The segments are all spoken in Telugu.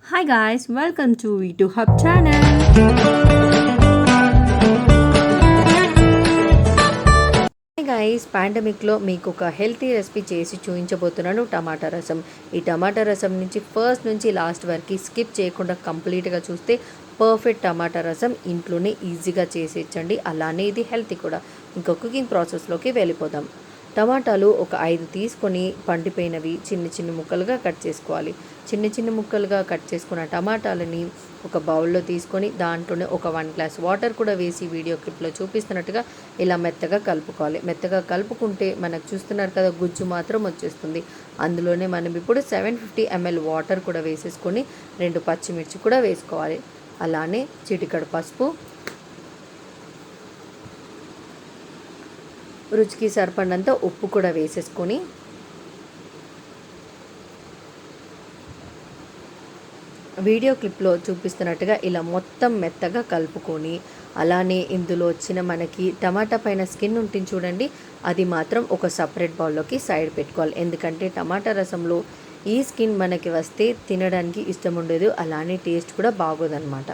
Hi guys, welcome to V2 Hub channel. Hi guys, పాండమిక్లో మీకు ఒక హెల్తీ రెసిపీ చేసి చూపించబోతున్నాను టమాటా రసం. ఈ టమాటా రసం నుంచి ఫస్ట్ నుంచి లాస్ట్ వరకు స్కిప్ చేయకుండా కంప్లీట్గా చూస్తే పర్ఫెక్ట్ టమాటా రసం ఇంట్లోనే ఈజీగా చేసేయచ్చండి. అలానే ఇది హెల్తీ కూడా. ఇంకో కుకింగ్ ప్రాసెస్లోకి వెళ్ళిపోదాం. టమాటాలు ఒక 5 తీసుకొని పండిపోయినవి చిన్న ముక్కలుగా కట్ చేసుకోవాలి. చిన్న ముక్కలుగా కట్ చేసుకున్న టమాటాలని ఒక బౌల్లో తీసుకొని దాంట్లోనే ఒక 1 గ్లాస్ వాటర్ కూడా వేసి వీడియో క్లిప్లో చూపిస్తున్నట్టుగా ఇలా మెత్తగా కలుపుకోవాలి. మెత్తగా కలుపుకుంటే మనకు చూస్తున్నారు కదా గుజ్జు మాత్రం వచ్చేస్తుంది. అందులోనే మనం ఇప్పుడు 750 ml వాటర్ కూడా వేసేసుకొని 2 పచ్చిమిర్చి కూడా వేసుకోవాలి. అలానే చిటికెడు పసుపు, రుచికి సరిపడినంత ఉప్పు కూడా వేసేసుకొని వీడియో క్లిప్లో చూపిస్తున్నట్టుగా ఇలా మొత్తం మెత్తగా కలుపుకొని అలానే ఇందులో వచ్చిన మనకి టమాటా పైన స్కిన్ ఉంటుంది చూడండి, అది మాత్రం ఒక సపరేట్ బౌల్లోకి సైడ్ పెట్టుకోవాలి. ఎందుకంటే టమాటా రసంలో ఈ స్కిన్ మనకి వస్తే తినడానికి ఇష్టం ఉండదు, అలానే టేస్ట్ కూడా బాగోదన్నమాట.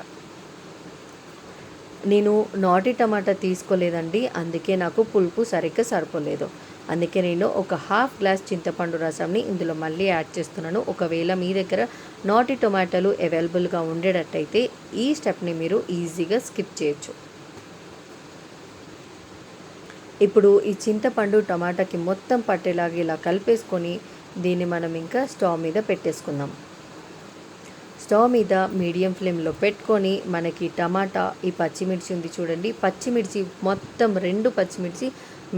నేను నాటి టమాటా తీసుకోలేదండి, అందుకే నాకు పులుపు సరిగ్గా సరిపోలేదు. అందుకే నేను ఒక హాఫ్ గ్లాస్ చింతపండు రసంని ఇందులో మళ్ళీ యాడ్ చేస్తున్నాను. ఒకవేళ మీ దగ్గర నాటి టొమాటోలు అవైలబుల్గా ఉండేటట్టయితే ఈ స్టెప్ని మీరు ఈజీగా స్కిప్ చేయొచ్చు. ఇప్పుడు ఈ చింతపండు టమాటాకి మొత్తం పట్టేలాగా ఇలా కలిపేసుకొని దీన్ని మనం ఇంకా స్టవ్ మీద పెట్టేసుకుందాం. స్టవ్ మీద మీడియం ఫ్లేమ్లో పెట్టుకొని మనకి టమాటా ఈ పచ్చిమిర్చి ఉంది చూడండి, పచ్చిమిర్చి మొత్తం 2 పచ్చిమిర్చి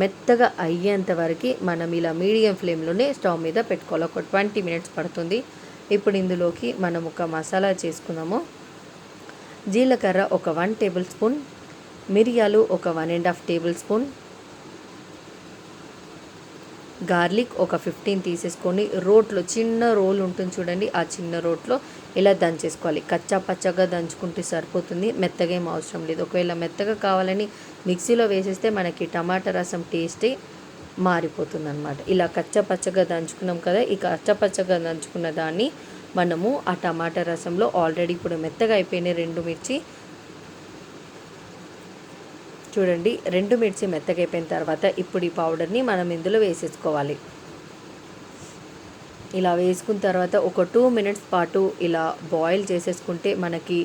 మెత్తగా అయ్యేంత వరకు మనం ఇలా మీడియం ఫ్లేమ్లోనే స్టవ్ మీద పెట్టుకోవాలి. ఒక 20 మినిట్స్ పడుతుంది. ఇప్పుడు ఇందులోకి మనం ఒక మసాలా చేసుకుందాము. జీలకర్ర ఒక 1 టేబుల్ స్పూన్, మిరియాలు ఒక 1.5 టేబుల్ స్పూన్, గార్లిక్ ఒక 15 తీసేసుకొని రోట్లో చిన్న రోల్ ఉంటుంది చూడండి, ఆ చిన్న రోట్లో ఇలా దంచేసుకోవాలి. కచ్చా పచ్చగా దంచుకుంటే సరిపోతుంది, మెత్తగా ఏం అవసరం లేదు. ఒకవేళ మెత్తగా కావాలని మిక్సీలో వేసేస్తే మనకి టమాటా రసం టేస్టే మారిపోతుంది అన్నమాట. ఇలా కచ్చా పచ్చగా దంచుకున్నాం కదా, ఈ కచ్చా పచ్చగా దంచుకున్న దాన్ని మనము ఆ టమాటా రసంలో ఆల్రెడీ ఇప్పుడు మెత్తగా అయిపోయినాయి 2 మిర్చి చూడండి, 2 మిర్చి మెత్తగా అయిపోయిన తర్వాత ఇప్పుడు ఈ పౌడర్ని మనం ఇందులో వేసేసుకోవాలి. ఇలా వేసుకున్న తర్వాత ఒక 2 మినిట్స్ పాటు ఇలా బాయిల్ చేసేసుకుంటే మనకి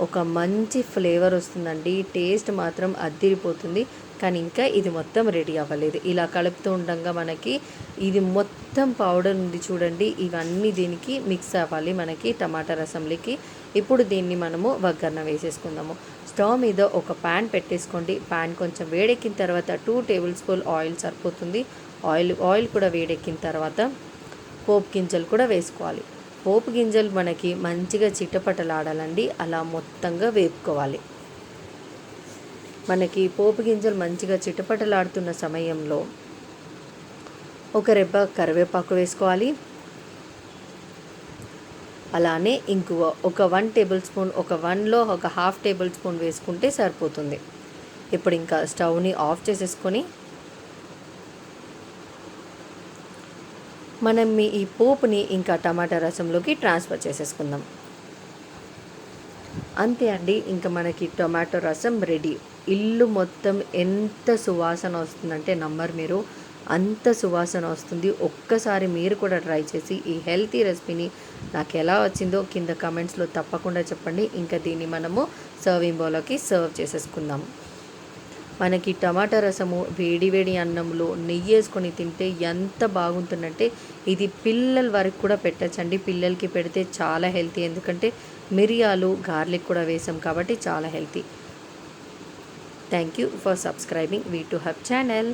ఒక మంచి ఫ్లేవర్ వస్తుందండి. టేస్ట్ మాత్రం అద్దిరిపోతుంది. కానీ ఇంకా ఇది మొత్తం రెడీ అవ్వలేదు. ఇలా కలుపుతూ ఉండగా మనకి ఇది మొత్తం పౌడర్ ఉంది చూడండి, ఇవన్నీ దీనికి మిక్స్ అవ్వాలి మనకి టమాటా రసంలోకి. ఇప్పుడు దీన్ని మనము వగ్గర్న వేసేసుకుందాము. స్టవ్ మీద ఒక ప్యాన్ పెట్టేసుకోండి. ప్యాన్ కొంచెం వేడెక్కిన తర్వాత 2 టేబుల్ స్పూన్ ఆయిల్ సరిపోతుంది. ఆయిల్ కూడా వేడెక్కిన తర్వాత పోపు గింజలు కూడా వేసుకోవాలి. పోపు గింజలు మనకి మంచిగా చిట్టపటలాడాలండి, అలా మొత్తంగా వేపుకోవాలి. మనకి పోపు గింజలు మంచిగా చిట్టపటలాడుతున్న సమయంలో ఒక రెబ్బ కరివేపాకు వేసుకోవాలి. అలానే ఇంగువ ఒక 1 టేబుల్ స్పూన్, ఒక 1లో ఒక హాఫ్ టేబుల్ స్పూన్ వేసుకుంటే సరిపోతుంది. ఇప్పుడు ఇంకా స్టవ్ని ఆఫ్ చేసేసుకొని మనం ఈ పోపుని ఇంకా టమాటా రసంలోకి ట్రాన్స్ఫర్ చేసేసుకుందాం. అంతే అండి, ఇంకా మనకి టొమాటో రసం రెడీ. ఇల్లు మొత్తం ఎంత సువాసన వస్తుందంటే నమ్మరు మీరు, అంత సువాసన వస్తుంది. ఒక్కసారి మీరు కూడా ట్రై చేసి ఈ హెల్తీ రెసిపీని నాకు ఎలా వచ్చిందో కింద కమెంట్స్లో తప్పకుండా చెప్పండి. ఇంకా దీన్ని మనము సర్వింగ్ బౌల్లోకి సర్వ్ చేసేసుకుందాం. మనకి టమాటా రసము వేడి అన్నంలో నెయ్యి వేసుకొని తింటే ఎంత బాగుంటుందంటే ఇది పిల్లల వరకు కూడా పెట్టచ్చండి. పిల్లలకి పెడితే చాలా హెల్తీ, ఎందుకంటే మిరియాలు గార్లిక్ కూడా వేసాం కాబట్టి చాలా healthy. Thank you for subscribing V2 Hub channel.